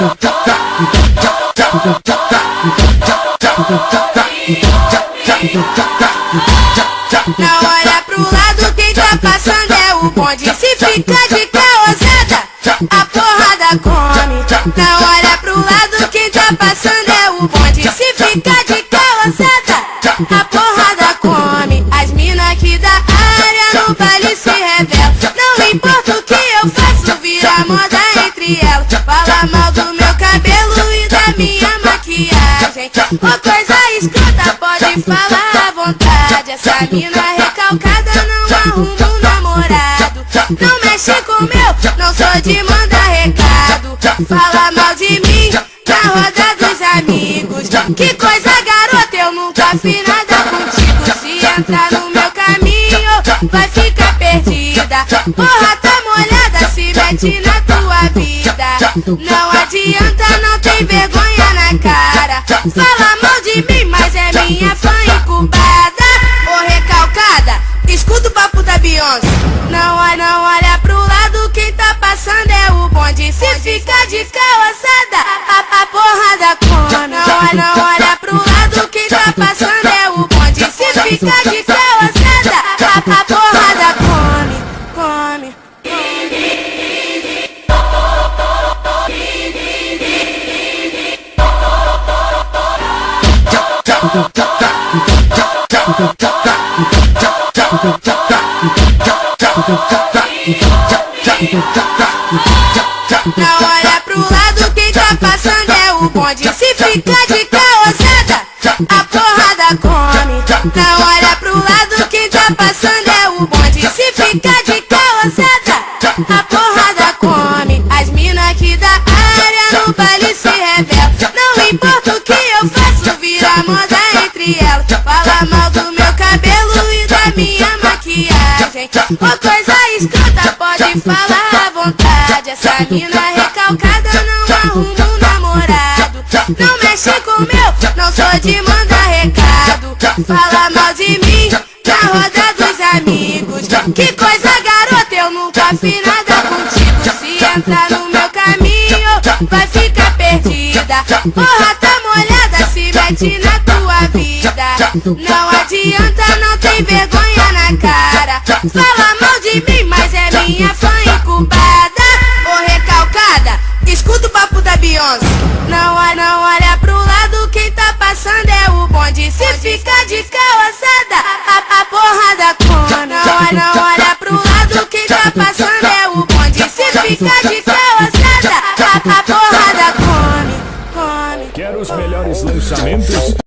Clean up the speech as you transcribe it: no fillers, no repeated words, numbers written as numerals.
Não olha pro lado, quem tá passando é o bonde. Se fica de caosada, a porrada come. Não olha pro lado, quem tá passando é o bonde. Se fica de caosada, a porrada come. As mina aqui da área no baile se revelam. Não importa o que eu faço, vira moda entre elas. Fala mal do meu cabelo e da minha maquiagem. Ô coisa escrota, pode falar à vontade. Essa mina recalcada não arruma um namorado. Não mexe com meu, não sou de mandar recado. Fala mal de mim na roda dos amigos. Que coisa garota, eu nunca fiz nada contigo. Se entrar no meu caminho, vai ficar perdida. Porra, tá molhada, se mete na tua vida. Não adianta, não tem vergonha na cara. Fala mal de mim, mas é minha fã incubada. Ô recalcada, escuta o papo da Beyoncé. Não olha pro lado, quem tá passando é o bonde. Se fica de caosada, a porrada come. Não olha pro lado, quem tá passando é o bonde. Se fica de caosada, a porrada come. Não olha pro lado, quem tá passando é o bonde. Se fica de caosada, a porrada come. Não olha pro lado, quem tá passando é o bonde. Se fica de caosada, a porrada come. As mina aqui da área no baile se revelam. Não importa o que eu faço, vira moda entre elas. Fala mal do meu cabelo e da minha maquiagem. Ô coisa escrota, pode falar à vontade. Essa mina recalcada não arruma um namorado. Não mexe com meu, não sou de mandar recado. Fala mal de mim na roda dos amigos. Que coisa garota, eu nunca fiz nada contigo. Se entrar no meu caminho, vai ficar perdida. Porra, tá molhada, se mete na tua vida. Não adianta, não tem vergonha na cara. Fala mal de mim, mas é minha fã incubada. Ô recalcada, escuta o papo da Beyoncé. Não olha pro lado, quem tá passando é o bonde. Se fica de caosada, a porrada come. Não olha pro lado, quem tá passando é o bonde. Se fica de caosada, a porrada come. Quer os melhores lançamentos?